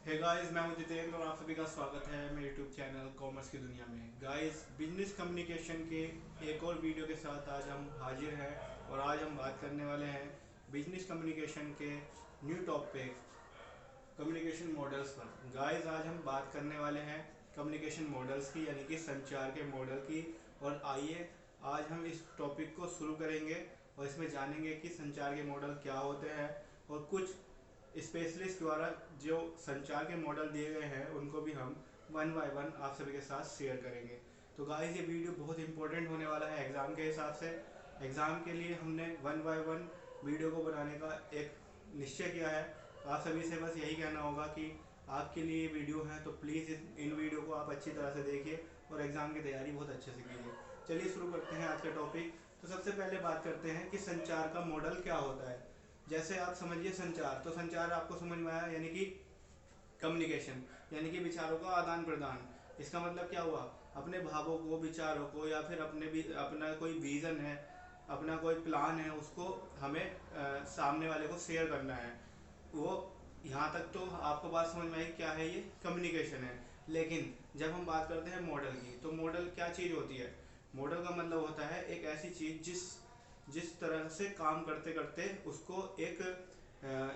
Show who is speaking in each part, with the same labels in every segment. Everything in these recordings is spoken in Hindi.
Speaker 1: हे गाइस, मैं हूं जितेंद्र और आप सभी का स्वागत है मेरे यूट्यूब चैनल कॉमर्स की दुनिया में। गाइस, बिजनेस कम्युनिकेशन के एक और वीडियो के साथ आज हम हाजिर हैं और आज हम बात करने वाले हैं बिजनेस कम्युनिकेशन के न्यू टॉपिक कम्युनिकेशन मॉडल्स पर। गाइस, आज हम बात करने वाले हैं कम्युनिकेशन मॉडल्स की, यानी कि संचार के मॉडल की। और आइए आज हम इस टॉपिक को शुरू करेंगे और इसमें जानेंगे कि संचार के मॉडल क्या होते हैं और कुछ स्पेशलिस्ट द्वारा जो संचार के मॉडल दिए गए हैं उनको भी हम वन बाय वन आप सभी के साथ शेयर करेंगे। तो गाइस, ये वीडियो बहुत इंपॉर्टेंट होने वाला है एग्ज़ाम के हिसाब से। एग्ज़ाम के लिए हमने वन बाय वन वीडियो को बनाने का एक निश्चय किया है। आप सभी से बस यही कहना होगा कि आपके लिए ये वीडियो है तो प्लीज़ इन वीडियो को आप अच्छी तरह से देखिए और एग्ज़ाम की तैयारी बहुत अच्छे से कीजिए। चलिए शुरू करते हैं आज का टॉपिक। तो सबसे पहले बात करते हैं कि संचार का मॉडल क्या होता है। जैसे आप समझिए संचार, तो संचार आपको समझ में आया, यानी कि कम्युनिकेशन, यानी कि विचारों का आदान प्रदान। इसका मतलब क्या हुआ? अपने भावों को, विचारों को, या फिर अपने भी अपना कोई विजन है, अपना कोई प्लान है, उसको हमें सामने वाले को शेयर करना है। वो यहाँ तक तो आपको बात समझ में आई क्या है, ये कम्युनिकेशन है। लेकिन जब हम बात करते हैं मॉडल की, तो मॉडल क्या चीज़ होती है? मॉडल का मतलब होता है एक ऐसी चीज़ जिस जिस तरह से काम करते करते उसको एक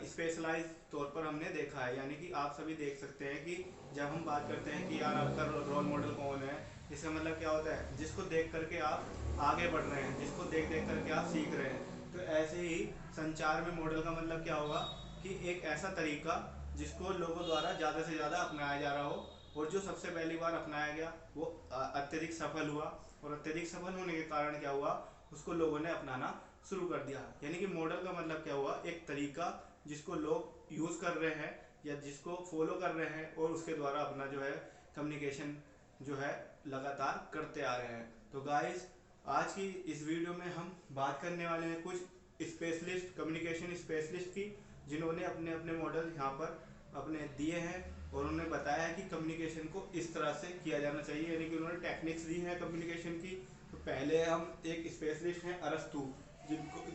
Speaker 1: स्पेशलाइज तौर पर हमने देखा है। यानी कि आप सभी देख सकते हैं कि जब हम बात करते हैं कि यार आपका रोल मॉडल कौन है, इसका मतलब क्या होता है? जिसको देख करके आप आगे बढ़ रहे हैं, जिसको देख देख करके आप सीख रहे हैं। तो ऐसे ही संचार में मॉडल का मतलब क्या होगा कि एक ऐसा तरीका जिसको लोगों द्वारा ज़्यादा से ज़्यादा अपनाया जा रहा हो, और जो सबसे पहली बार अपनाया गया वो अत्यधिक सफल हुआ, और अत्यधिक सफल होने के कारण क्या हुआ, उसको लोगों ने अपनाना शुरू कर दिया। यानी कि मॉडल का मतलब क्या हुआ? एक तरीका जिसको लोग यूज़ कर रहे हैं या जिसको फॉलो कर रहे हैं और उसके द्वारा अपना जो है कम्युनिकेशन जो है लगातार करते आ रहे हैं। तो गाइस, आज की इस वीडियो में हम बात करने वाले हैं कुछ स्पेशलिस्ट, कम्युनिकेशन स्पेशलिस्ट की, जिन्होंने अपने अपने मॉडल यहाँ पर अपने दिए हैं और उन्होंने बताया है कि कम्युनिकेशन को इस तरह से किया जाना चाहिए। यानी कि उन्होंने टेक्निक्स दी हैं कम्युनिकेशन की। तो पहले हम एक स्पेशलिस्ट हैं अरस्तु,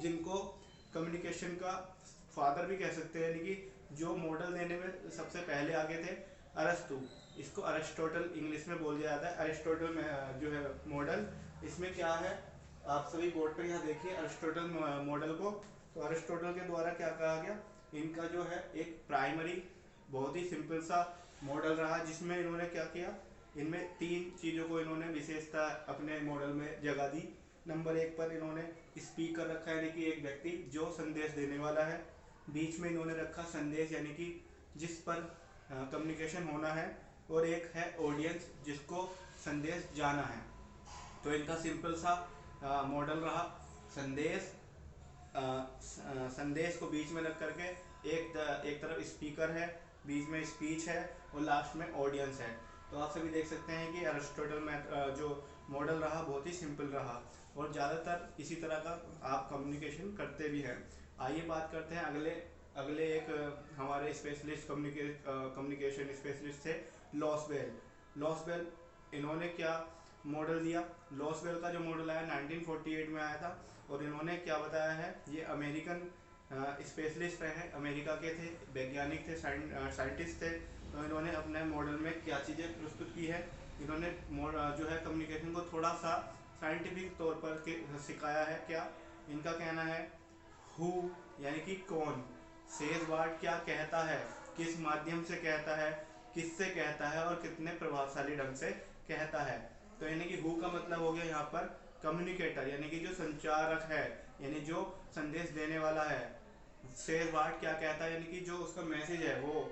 Speaker 1: जिनको कम्युनिकेशन का फादर भी कह सकते हैं, यानी कि जो मॉडल देने में सबसे पहले आगे थे, अरस्तु। इसको अरिस्टोटल इंग्लिश में बोल दिया जाता है। अरिस्टोटल में जो है मॉडल, इसमें क्या है, आप सभी बोर्ड पर यहाँ देखिए अरिस्टोटल मॉडल को। तो अरिस्टोटल के द्वारा क्या कहा गया, इनका जो है एक प्राइमरी बहुत ही सिंपल सा मॉडल रहा, जिसमें इन्होंने क्या किया, इनमें तीन चीज़ों को इन्होंने विशेषता अपने मॉडल में जगह दी। नंबर एक पर इन्होंने स्पीकर रखा, यानी कि एक व्यक्ति जो संदेश देने वाला है। बीच में इन्होंने रखा संदेश, यानी कि जिस पर कम्युनिकेशन होना है। और एक है ऑडियंस, जिसको संदेश जाना है। तो इनका सिंपल सा मॉडल रहा। संदेश, संदेश को बीच में रख करके एक तरफ स्पीकर है, बीच में स्पीच है और लास्ट में ऑडियंस है। तो आप सभी देख सकते हैं कि अरिस्टोटल में जो मॉडल रहा बहुत ही सिंपल रहा, और ज़्यादातर इसी तरह का आप कम्युनिकेशन करते भी हैं। आइए बात करते हैं अगले अगले एक हमारे स्पेशलिस्ट कम्युनिकेशन स्पेशलिस्ट थे, लॉसवेल। लॉसवेल, इन्होंने क्या मॉडल दिया? लॉसवेल का जो मॉडल आया 1948 में आया था, और इन्होंने क्या बताया है, ये अमेरिकन स्पेशलिस्ट रहे हैं, अमेरिका के थे, वैज्ञानिक थे, साइंटिस्ट थे। तो इन्होंने अपने मॉडल में क्या चीज़ें प्रस्तुत की है, इन्होंने जो है कम्युनिकेशन को थोड़ा सा साइंटिफिक तौर पर सिखाया है। क्या इनका कहना है, हु यानी कि कौन, सेज वाट क्या कहता है, किस माध्यम से कहता है, किससे कहता है और कितने प्रभावशाली ढंग से कहता है। तो यानी कि हु का मतलब हो गया यहाँ पर कम्युनिकेटर, यानी कि जो संचारक है, यानी जो संदेश देने वाला है। सेज वाट क्या कहता है, यानी कि जो उसका मैसेज है वो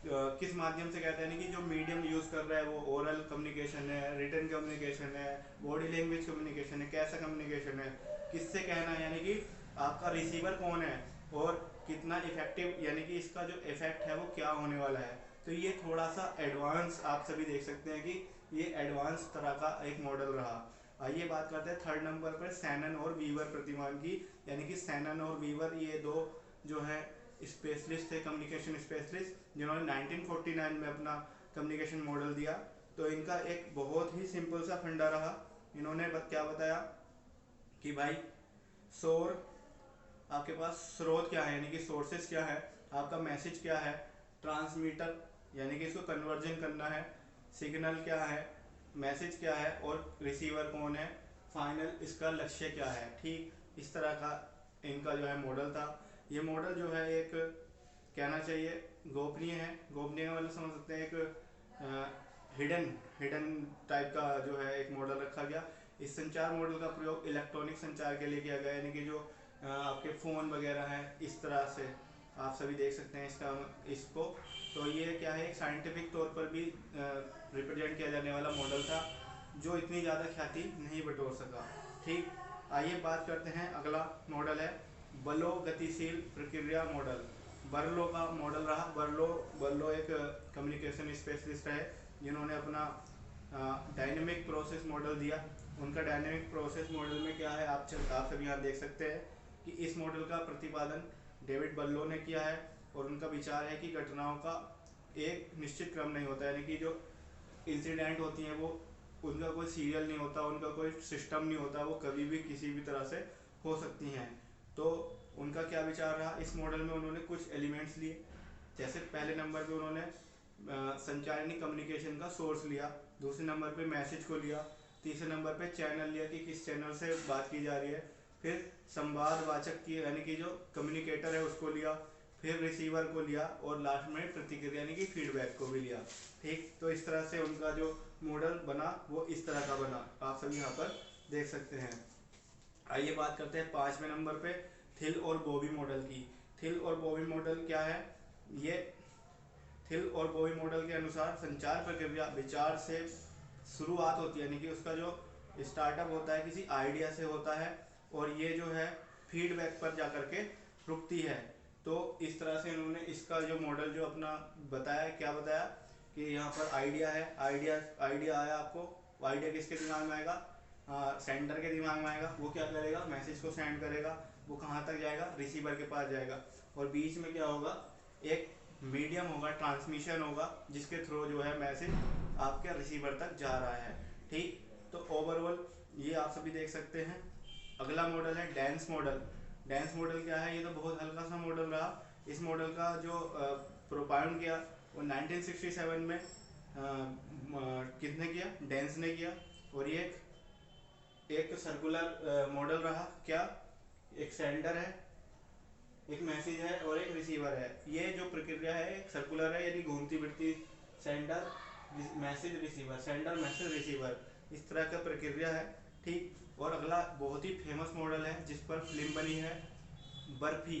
Speaker 1: किस माध्यम से कहता है, यानी कि जो मीडियम यूज कर रहा है वो ओरल कम्युनिकेशन है, रिटन कम्युनिकेशन है, बॉडी लैंग्वेज कम्युनिकेशन है, कैसा कम्युनिकेशन है, किससे कहना है, यानी कि आपका रिसीवर कौन है, और कितना इफेक्टिव, यानी कि इसका जो इफेक्ट है वो क्या होने वाला है। तो ये थोड़ा सा एडवांस आप सभी देख सकते हैं कि ये एडवांस तरह का एक मॉडल रहा। आइए बात करते हैं थर्ड नंबर पर सैनन और वीवर प्रतिमान की। यानी कि सैनन और वीवर, ये दो जो है स्पेशलिस्ट थे, कम्युनिकेशन स्पेशलिस्ट, जिन्होंने 1949 में अपना कम्युनिकेशन मॉडल दिया। तो इनका एक बहुत ही सिंपल सा फंडा रहा। इन्होंने क्या बताया कि भाई शोर, आपके पास स्रोत क्या है, यानी कि सोर्सेस क्या है, आपका मैसेज क्या है, ट्रांसमीटर यानी कि इसको कन्वर्जन करना है, सिग्नल क्या है, मैसेज क्या है और रिसीवर कौन है, फाइनल इसका लक्ष्य क्या है। ठीक इस तरह का इनका जो है मॉडल था। ये मॉडल जो है एक कहना चाहिए गोपनीय है। गोपनीय का मतलब समझ सकते हैं एक हिडन हिडन टाइप का जो है एक मॉडल रखा गया। इस संचार मॉडल का प्रयोग इलेक्ट्रॉनिक संचार के लिए किया गया, यानी कि जो आपके फ़ोन वगैरह हैं इस तरह से आप सभी देख सकते हैं इसको। तो ये क्या है, एक साइंटिफिक तौर पर भी रिप्रेजेंट किया जाने वाला मॉडल था जो इतनी ज़्यादा ख्याति नहीं बटोर सका। ठीक, आइए बात करते हैं। अगला मॉडल है बलो गतिशील प्रक्रिया मॉडल। बर्लो का मॉडल रहा। बर्लो एक कम्युनिकेशन स्पेशलिस्ट है जिन्होंने अपना डायनेमिक प्रोसेस मॉडल दिया। उनका डायनेमिक प्रोसेस मॉडल में क्या है, आप सभी यहाँ देख सकते हैं कि इस मॉडल का प्रतिपादन डेविड बर्लो ने किया है। और उनका विचार है कि घटनाओं का एक निश्चित क्रम नहीं होता, यानी कि जो इंसिडेंट होती हैं वो उनका कोई सीरियल नहीं होता, उनका कोई सिस्टम नहीं होता, वो कभी भी किसी भी तरह से हो सकती हैं। तो उनका क्या विचार रहा, इस मॉडल में उन्होंने कुछ एलिमेंट्स लिए। जैसे पहले नंबर पे उन्होंने संचार यानी कम्युनिकेशन का सोर्स लिया, दूसरे नंबर पे मैसेज को लिया, तीसरे नंबर पे चैनल लिया कि किस चैनल से बात की जा रही है, फिर संवाद वाचक की यानी कि जो कम्युनिकेटर है उसको लिया, फिर रिसीवर को लिया और लास्ट में प्रतिक्रिया यानी कि फीडबैक को भी लिया। ठीक, तो इस तरह से उनका जो मॉडल बना वो इस तरह का बना, आप सभी यहाँ पर देख सकते हैं। आइए बात करते हैं 5वें नंबर पे थिल और बॉबी मॉडल की। थिल और बॉबी मॉडल क्या है, ये थिल और बॉबी मॉडल के अनुसार संचार प्रक्रिया विचार से शुरुआत होती है, यानी कि उसका जो स्टार्टअप होता है किसी आइडिया से होता है और ये जो है फीडबैक पर जा कर के रुकती है। तो इस तरह से इन्होंने इसका जो मॉडल जो अपना बताया, क्या बताया कि यहाँ पर आइडिया है, आइडिया आया आपको, आइडिया किसके दिमाग में आएगा, सेंडर के दिमाग में आएगा। वो क्या करेगा, मैसेज को सेंड करेगा, वो कहाँ तक जाएगा, रिसीवर के पास जाएगा। और बीच में क्या होगा, एक मीडियम होगा, ट्रांसमिशन होगा, जिसके थ्रू जो है मैसेज आपके रिसीवर तक जा रहा है। ठीक, तो ओवरऑल ये आप सभी देख सकते हैं। अगला मॉडल है डेंस मॉडल। डेंस मॉडल क्या है, ये तो बहुत हल्का सा मॉडल रहा। इस मॉडल का जो प्रोपाउंड किया वो 1967 में किसने किया, डेंस ने किया। और ये एक सर्कुलर मॉडल रहा। क्या, एक सेंडर है, एक मैसेज है और एक रिसीवर है। ये जो प्रक्रिया है एक सर्कुलर है, यानी घूमती फिरती, sender message receiver, sender message receiver, इस तरह का प्रक्रिया है। ठीक, और अगला बहुत ही फेमस मॉडल है जिस पर फिल्म बनी है, बर्फी,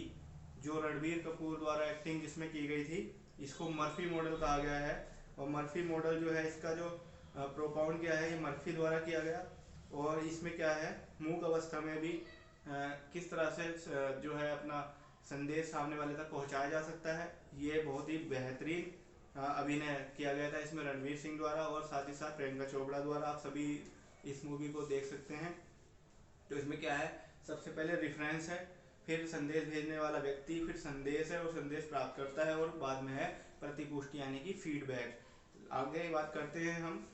Speaker 1: जो रणबीर कपूर द्वारा एक्टिंग जिसमें की गई थी, इसको मर्फी मॉडल कहा गया है। और मर्फी मॉडल जो है इसका जो प्रोपाउंड किया है ये मर्फी द्वारा किया गया। और इसमें क्या है, मूक अवस्था में भी किस तरह से जो है अपना संदेश सामने वाले तक पहुंचाया जा सकता है, ये बहुत ही बेहतरीन अभिनय किया गया था इसमें रणवीर सिंह द्वारा और साथ ही साथ प्रियंका चोपड़ा द्वारा। आप सभी इस मूवी को देख सकते हैं। तो इसमें क्या है, सबसे पहले रेफरेंस है, फिर संदेश भेजने वाला व्यक्ति, फिर संदेश है और संदेश प्राप्त करता है, और बाद में है प्रतिपुष्टि यानी कि फीडबैक। आगे बात करते हैं हम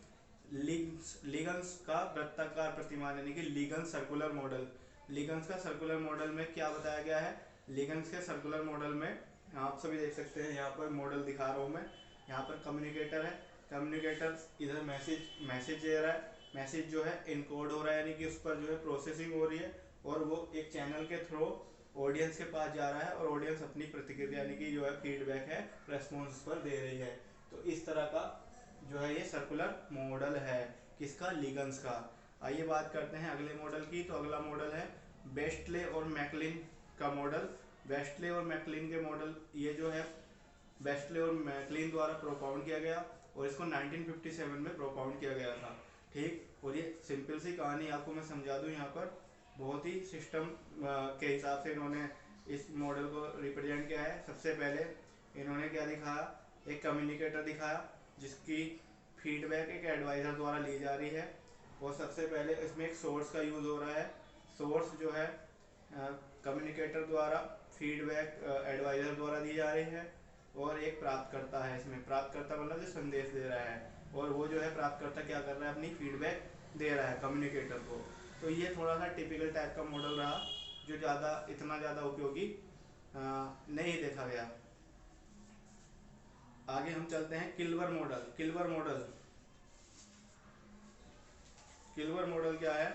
Speaker 1: लिगन्स का वृत्ताकार प्रतिमान यानी कि लिगन्स सर्कुलर मॉडल। लिगन्स का सर्कुलर मॉडल में क्या बताया गया है, लिगन्स के सर्कुलर मॉडल में आप सभी देख सकते हैं, यहाँ पर मॉडल दिखा रहा हूँ मैं। यहाँ पर कम्युनिकेटर है, कम्युनिकेटर इधर मैसेज दे रहा है, मैसेज जो है इनकोड हो रहा है यानी कि उस पर जो है प्रोसेसिंग हो रही है, और वो एक चैनल के थ्रू ऑडियंस के पास जा रहा है और ऑडियंस अपनी प्रतिक्रिया यानी कि जो है फीडबैक है रेस्पॉन्स पर दे रही है। तो इस तरह का जो है ये सर्कुलर मॉडल है किसका, लिगन्स का। आइए बात करते हैं अगले मॉडल की। तो अगला मॉडल है बेस्टले और मैकलिन का मॉडल। बेस्टले और मैकलिन के मॉडल, ये जो है बेस्टले और मैकलिन द्वारा प्रोपाउंड किया गया और इसको 1957 में प्रोपाउंड किया गया था। ठीक, और ये सिंपल सी कहानी आपको मैं समझा दूं, यहाँ पर बहुत ही सिस्टम के हिसाब से इन्होंने इस मॉडल को रिप्रेजेंट किया है। सबसे पहले इन्होंने क्या दिखाया, एक कम्युनिकेटर दिखाया जिसकी फीडबैक एक एडवाइज़र द्वारा ली जा रही है, और सबसे पहले इसमें एक सोर्स का यूज़ हो रहा है। सोर्स जो है कम्युनिकेटर द्वारा फीडबैक एडवाइज़र द्वारा दी जा रही है, और एक प्राप्तकर्ता है, इसमें प्राप्तकर्ता मतलब जो संदेश दे रहा है, और वो जो है प्राप्तकर्ता क्या कर रहा है, अपनी फीडबैक दे रहा है कम्युनिकेटर को। तो ये थोड़ा सा टिपिकल टाइप का मॉडल रहा जो इतना ज़्यादा उपयोगी नहीं देखा गया। आगे हम चलते हैं किल्वर मॉडल। किल्वर मॉडल क्या है?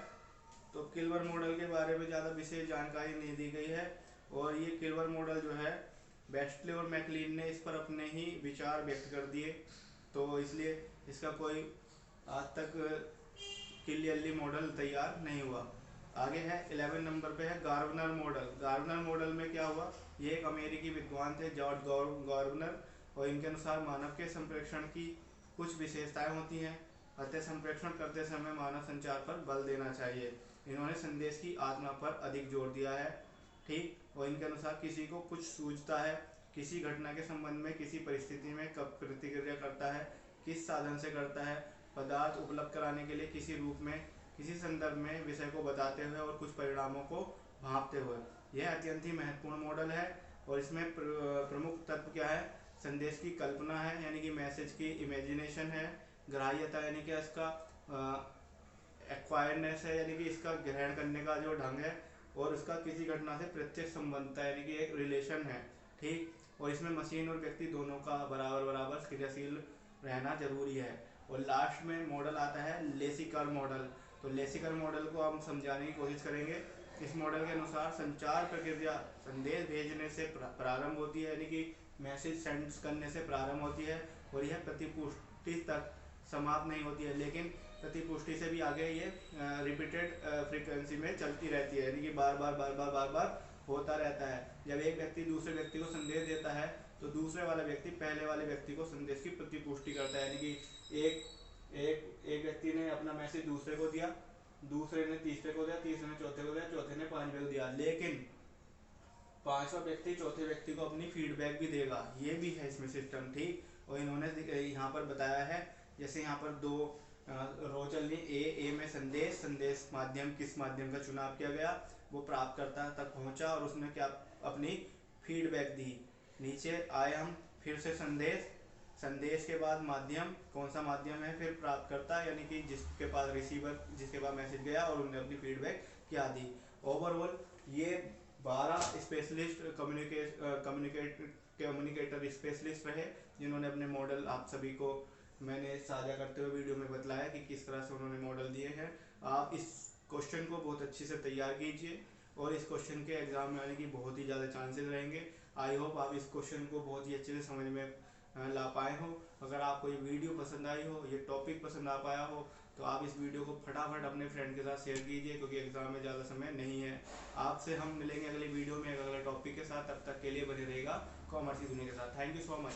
Speaker 1: तो किल्वर मॉडल के बारे में ज़्यादा विशेष जानकारी नहीं दी गई है, और ये किल्वर मॉडल जो है बेस्टले और मैकलीन ने इस पर अपने ही विचार व्यक्त कर दिए, तो इसलिए इसका कोई आज तक क्लियरली मॉडल तैयार नहीं हुआ। आगे है 11 नंबर पे है गार्वनर मॉडल। गार्वनर मॉडल में क्या हुआ? ये एक अमेरिकी विद्वान थे जॉर्ज गार्वनर, और इनके अनुसार मानव के संप्रेषण की कुछ विशेषताएं होती हैं, अतः संप्रेषण करते समय मानव संचार पर बल देना चाहिए। इन्होंने संदेश की आत्मा पर अधिक जोर दिया है, ठीक। और इनके अनुसार किसी को कुछ सूझता है, किसी घटना के संबंध में, किसी परिस्थिति में कब प्रतिक्रिया करता है, किस साधन से करता है, पदार्थ उपलब्ध कराने के लिए किसी रूप में, किसी संदर्भ में विषय को बताते हुए और कुछ परिणामों को भांपते हुए। यह अत्यंत ही महत्वपूर्ण मॉडल है, और इसमें प्रमुख तत्व क्या है? संदेश की कल्पना है, यानी कि मैसेज की इमेजिनेशन है। ग्राह्यता यानी कि इसका एक्वायरनेस है, यानी कि इसका ग्रहण करने का जो ढंग है, और उसका किसी घटना से प्रत्यक्ष संबंधता यानी कि एक रिलेशन है, ठीक। और इसमें मशीन और व्यक्ति दोनों का बराबर बराबर क्रियाशील रहना जरूरी है। और लास्ट में मॉडल आता है लेसिकर मॉडल। तो लेसिकर मॉडल को हम समझाने की कोशिश करेंगे। इस मॉडल के अनुसार संचार प्रक्रिया संदेश भेजने से प्रारंभ होती है, यानी कि मैसेज सेंड करने से प्रारंभ होती है, और यह प्रतिपुष्टि तक समाप्त नहीं होती है, लेकिन प्रतिपुष्टि से भी आगे ये रिपीटेड फ्रीक्वेंसी में चलती रहती है, यानी कि बार बार होता रहता है। जब एक व्यक्ति दूसरे व्यक्ति को संदेश देता है, तो दूसरे वाला व्यक्ति पहले वाले व्यक्ति को संदेश की प्रतिपुष्टि करता है, यानी कि एक व्यक्ति ने अपना मैसेज दूसरे को दिया, दूसरे ने तीसरे को दिया, तीसरे ने चौथे को दिया, चौथे ने पांचवे को दिया, लेकिन पांचवा व्यक्ति चौथे व्यक्ति को अपनी फीडबैक भी देगा। ये भी है इसमें सिस्टम, ठीक। और इन्होंने यहाँ पर बताया है, जैसे यहाँ पर दो रो चल रही, ए में संदेश माध्यम, किस माध्यम का चुनाव किया गया, वो प्राप्तकर्ता तक पहुंचा और उसने क्या अपनी फीडबैक दी। नीचे आए हम फिर से संदेश के बाद माध्यम, कौन सा माध्यम है? फिर प्राप्तकर्ता, यानी कि जिसके पास रिसीवर, जिसके पास मैसेज गया और उन्होंने अपनी फीडबैक क्या दी। ओवरऑल ये 12 स्पेशलिस्ट कम्युनिकेटर स्पेशलिस्ट रहे, जिन्होंने अपने मॉडल आप सभी को मैंने साझा करते हुए वीडियो में बतलाया कि किस तरह से उन्होंने मॉडल दिए हैं। आप इस क्वेश्चन को बहुत अच्छे से तैयार कीजिए, और इस क्वेश्चन के एग्जाम में आने की बहुत ही ज़्यादा चांसेस रहेंगे। आई होप आप इस क्वेश्चन को बहुत ही अच्छे से समझ में ला पाए हो। अगर आपको ये वीडियो पसंद आई हो, ये टॉपिक पसंद आ पाया हो, तो आप इस वीडियो को फटाफट अपने फ्रेंड के साथ शेयर कीजिए, क्योंकि एग्जाम में ज़्यादा समय नहीं है। आपसे हम मिलेंगे अगली वीडियो में अगले टॉपिक के साथ, तब तक के लिए बने रहेगा कॉमर्स की दुनिया के साथ। Thank you so much.